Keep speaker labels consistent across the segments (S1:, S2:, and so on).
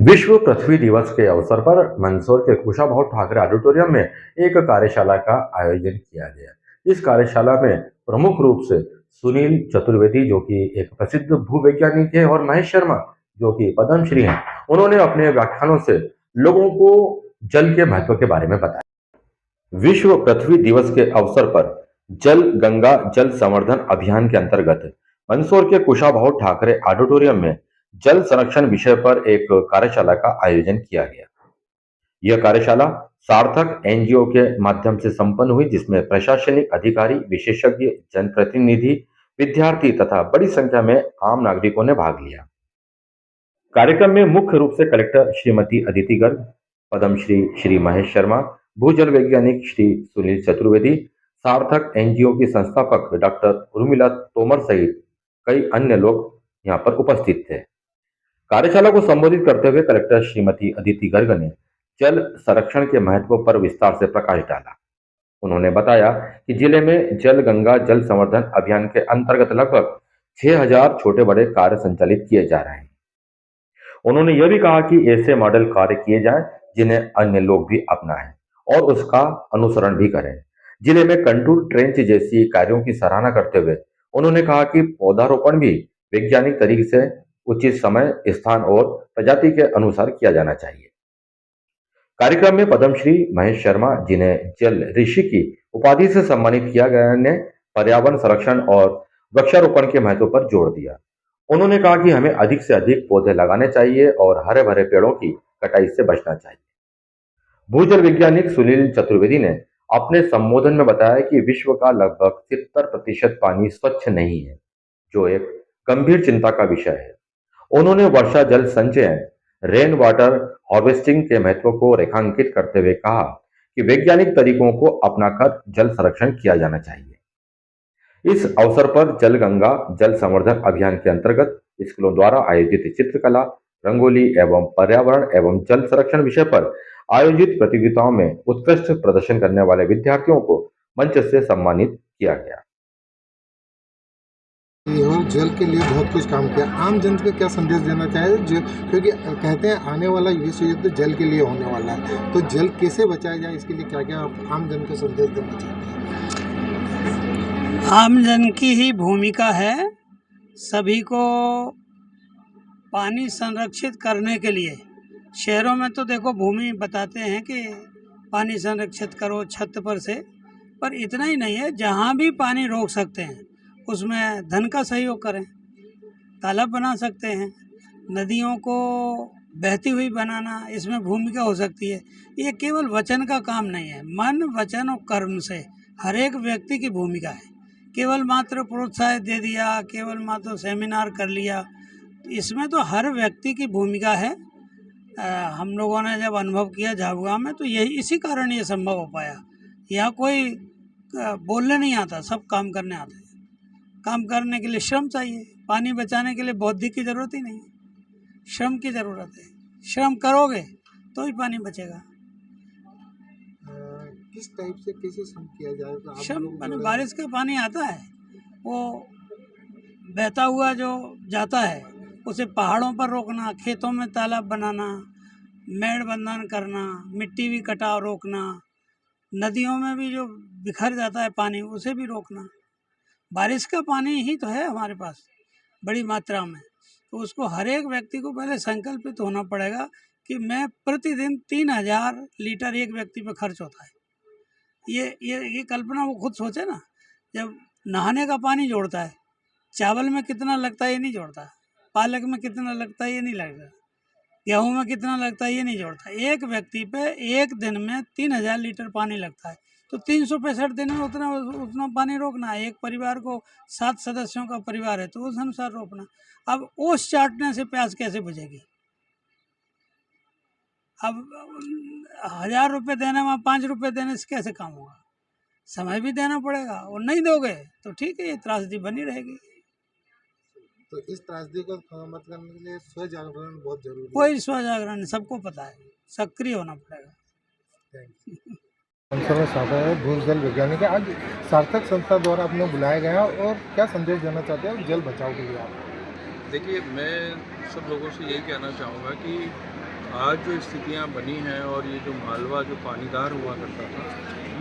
S1: विश्व पृथ्वी दिवस के अवसर पर मंदसौर के कुशाभाऊ ठाकरे ऑडिटोरियम में एक कार्यशाला का आयोजन किया गया। इस कार्यशाला में प्रमुख रूप से सुनील चतुर्वेदी, जो कि एक प्रसिद्ध भूवैज्ञानिक है, और महेश शर्मा, जो कि पद्मश्री हैं, उन्होंने अपने व्याख्यानों से लोगों को जल के महत्व के बारे में बताया। विश्व पृथ्वी दिवस के अवसर पर जल गंगा जल संवर्धन अभियान के अंतर्गत मंदसौर के कुशाभाऊ ठाकरे ऑडिटोरियम में जल संरक्षण विषय पर एक कार्यशाला का आयोजन किया गया। यह कार्यशाला सार्थक एनजीओ के माध्यम से संपन्न हुई, जिसमें प्रशासनिक अधिकारी, विशेषज्ञ, जनप्रतिनिधि, विद्यार्थी तथा बड़ी संख्या में आम नागरिकों ने भाग लिया। कार्यक्रम में मुख्य रूप से कलेक्टर श्रीमती अदिति गर्ग, पद्मश्री श्री महेश शर्मा, भूजल वैज्ञानिक श्री सुनील चतुर्वेदी, सार्थक एनजीओ की संस्थापक डॉक्टर उर्मिला तोमर सहित कई अन्य लोग यहाँ पर उपस्थित थे। कार्यशाला को संबोधित करते हुए कलेक्टर श्रीमती अदिति गर्ग ने जल संरक्षण के महत्व पर विस्तार से प्रकाश डाला। उन्होंने बताया कि जिले में जल गंगा जल संवर्धन अभियान के अंतर्गत लगभग 6000 छोटे बड़े कार्य संचालित किए जा रहे हैं। उन्होंने यह भी कहा कि ऐसे मॉडल कार्य किए जाएं जिन्हें अन्य लोग भी अपनाएं और उसका अनुसरण भी करें। जिले में कंटूर ट्रेंच जैसी कार्यों की सराहना करते हुए उन्होंने कहा कि पौधारोपण भी वैज्ञानिक तरीके से उचित समय, स्थान और प्रजाति के अनुसार किया जाना चाहिए। कार्यक्रम में पद्मश्री महेश शर्मा, जिन्हें जल ऋषि की उपाधि से सम्मानित किया गया, ने पर्यावरण संरक्षण और वृक्षारोपण के महत्व पर जोर दिया। उन्होंने कहा कि हमें अधिक से अधिक पौधे लगाने चाहिए और हरे भरे पेड़ों की कटाई से बचना चाहिए। भूजल वैज्ञानिक सुनील चतुर्वेदी ने अपने संबोधन में बताया कि विश्व का लगभग 70% पानी स्वच्छ नहीं है, जो एक गंभीर चिंता का विषय है। उन्होंने वर्षा जल संचयन, रेन वाटर हार्वेस्टिंग के महत्व को रेखांकित करते हुए कहा कि वैज्ञानिक तरीकों को अपनाकर जल संरक्षण किया जाना चाहिए। इस अवसर पर जल गंगा जल संवर्धन अभियान के अंतर्गत स्कूलों द्वारा आयोजित चित्रकला, रंगोली एवं पर्यावरण एवं जल संरक्षण विषय पर आयोजित प्रतियोगिताओं में उत्कृष्ट प्रदर्शन करने वाले विद्यार्थियों को मंच से सम्मानित किया गया।
S2: और जल के लिए बहुत कुछ काम किया। आम जन को क्या संदेश देना चाहे, जो क्योंकि कहते हैं आने वाला विश्व युद्ध जल के लिए होने वाला है, तो जल कैसे बचाया जाए, इसके लिए क्या क्या आप आम जन को संदेश देना चाहते हैं?
S3: आम जन की ही भूमिका है सभी को पानी संरक्षित करने के लिए। शहरों में तो देखो भूमि बताते हैं कि पानी संरक्षित करो छत पर से, पर इतना ही नहीं है, जहाँ भी पानी रोक सकते हैं उसमें धन का सहयोग करें। तालाब बना सकते हैं, नदियों को बहती हुई बनाना, इसमें भूमिका हो सकती है। ये केवल वचन का काम नहीं है, मन, वचन और कर्म से हर एक व्यक्ति की भूमिका है। केवल मात्र प्रोत्साहित दे दिया, केवल मात्र सेमिनार कर लिया, इसमें तो हर व्यक्ति की भूमिका है। हम लोगों ने जब अनुभव किया झाबुआ में, तो यही इसी कारण ये संभव हो पाया। यहाँ कोई बोलने नहीं आता, सब काम करने आते हैं। काम करने के लिए श्रम चाहिए, पानी बचाने के लिए बौद्धिक की ज़रूरत ही नहीं, श्रम की ज़रूरत है। श्रम करोगे तो ही पानी बचेगा।
S2: किस टाइप से कैसे श्रम किया जाएगा?
S3: श्रम मैंने बारिश का पानी आता है, वो बहता हुआ जो जाता है उसे पहाड़ों पर रोकना, खेतों में तालाब बनाना, मेड़ बंधन करना, मिट्टी भी कटाव रोकना, नदियों में भी जो बिखर जाता है पानी उसे भी रोकना। बारिश का पानी ही तो है हमारे पास बड़ी मात्रा में, तो उसको हर एक व्यक्ति को पहले संकल्पित होना पड़ेगा कि मैं प्रतिदिन 3000 लीटर एक व्यक्ति पे खर्च होता है। ये कल्पना वो खुद सोचे ना। जब नहाने का पानी जोड़ता है, चावल में कितना लगता है ये नहीं जोड़ता, पालक में कितना लगता है ये नहीं लगता, गेहूँ में कितना लगता है ये नहीं जोड़ता। एक व्यक्ति पे एक दिन में 3000 लीटर पानी लगता है, तो 365 दिन में उतना पानी रोकना है। एक परिवार को 7 सदस्यों का परिवार है तो उस अनुसार रोकना। अब ओस चाटने से प्यास कैसे बुझेगी? अब 1000 रुपये देने में 5 रुपये देने से कैसे काम होगा? समय भी देना पड़ेगा, और नहीं दोगे तो ठीक है, ये त्रासदी बनी रहेगी।
S2: तो इस त्रासदी को मत करने के लिए स्व जागरण बहुत जरूरी है।
S3: कोई स्व जागरण सबको पता है, सक्रिय होना पड़ेगा।
S2: मंदसौर में सादा है, भूजल वैज्ञानिक है। आज सार्थक संस्था द्वारा आपने बुलाया गया, और क्या संदेश देना चाहते हैं जल बचाव के लिए आप?
S4: देखिए, मैं सब लोगों से यही कहना चाहूँगा कि आज जो स्थितियाँ बनी हैं और ये जो मालवा जो पानीदार हुआ करता था,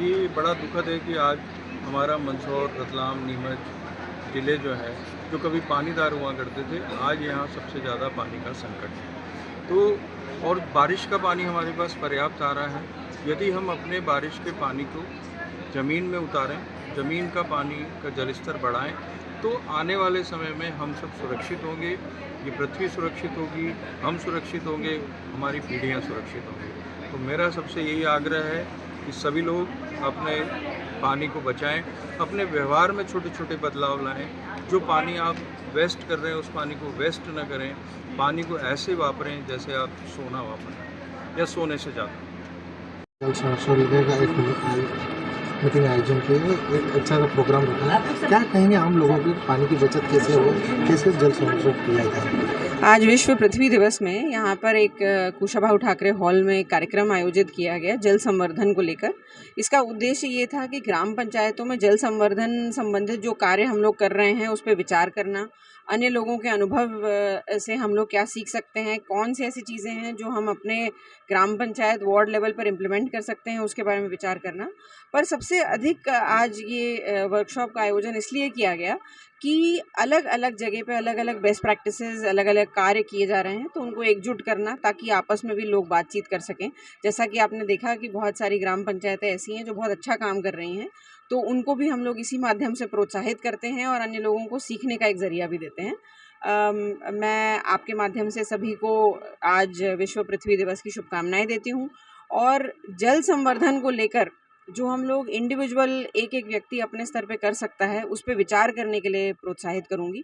S4: ये बड़ा दुखद है कि आज हमारा मंदसौर, रतलाम, नीमच ज़िले जो है, जो कभी पानीदार हुआ करते थे, आज यहाँ सबसे ज़्यादा पानी का संकट है। तो और बारिश का पानी हमारे पास पर्याप्त आ रहा है। यदि हम अपने बारिश के पानी को ज़मीन में उतारें, ज़मीन का पानी का जल स्तर बढ़ाएँ, तो आने वाले समय में हम सब सुरक्षित होंगे, ये पृथ्वी सुरक्षित होगी, हम सुरक्षित होंगे, हमारी पीढ़ियाँ सुरक्षित होंगी। तो मेरा सबसे यही आग्रह है कि सभी लोग अपने पानी को बचाएँ, अपने व्यवहार में छोटे-छोटे बदलाव लाएँ। जो पानी आप वेस्ट कर रहे हैं, उस पानी को वेस्ट ना करें। पानी को ऐसे वापरें जैसे आप सोना वापरें या सोने से ज़्यादा।
S2: जल संरक्षण का एक मीटिंग आयोजन की है, एक अच्छा सा प्रोग्राम रखा है। क्या कहेंगे आम लोगों की पानी की बचत कैसे हो, कैसे जल संरक्षण किया जाए?
S5: आज विश्व पृथ्वी दिवस में यहाँ पर एक कुशाभाऊ ठाकरे हॉल में एक कार्यक्रम आयोजित किया गया जल संवर्धन को लेकर। इसका उद्देश्य ये था कि ग्राम पंचायतों में जल संवर्धन संबंधित जो कार्य हम लोग कर रहे हैं उस पर विचार करना, अन्य लोगों के अनुभव से हम लोग क्या सीख सकते हैं, कौन सी ऐसी चीज़ें हैं जो हम अपने ग्राम पंचायत वार्ड लेवल पर इम्प्लीमेंट कर सकते हैं, उसके बारे में विचार करना। पर सबसे अधिक आज ये वर्कशॉप का आयोजन इसलिए किया गया कि अलग-अलग जगह पे अलग-अलग बेस्ट प्रैक्टिसेस, अलग-अलग कार्य किए जा रहे हैं, तो उनको एकजुट करना ताकि आपस में भी लोग बातचीत कर सकें। जैसा कि आपने देखा कि बहुत सारी ग्राम पंचायतें ऐसी हैं जो बहुत अच्छा काम कर रही हैं, तो उनको भी हम लोग इसी माध्यम से प्रोत्साहित करते हैं और अन्य लोगों को सीखने का एक ज़रिया भी देते हैं। मैं आपके माध्यम से सभी को आज विश्व पृथ्वी दिवस की शुभकामनाएँ देती हूँ और जल संवर्धन को लेकर जो हम लोग इंडिविजुअल एक-एक व्यक्ति अपने स्तर पे कर सकता है, उस पे विचार करने के लिए प्रोत्साहित करूँगी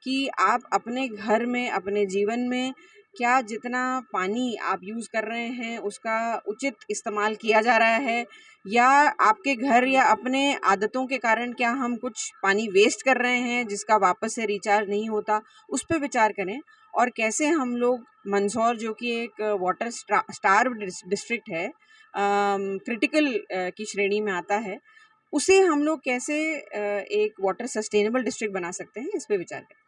S5: कि आप अपने घर में, अपने जीवन में क्या जितना पानी आप यूज़ कर रहे हैं, उसका उचित इस्तेमाल किया जा रहा है या आपके घर या अपने आदतों के कारण क्या हम कुछ पानी वेस्ट कर रहे हैं, जिसका वापस से रिचार्ज नहीं होता, उस पे विचार करें और कैसे हम लोग मंदसौर जो कि एक वाटर स्टार्व्ड डिस्ट्रिक्ट है, क्रिटिकल की श्रेणी में आता है, उसे हम लोग कैसे एक वाटर सस्टेनेबल डिस्ट्रिक्ट बना सकते हैं, इस पे विचार करें।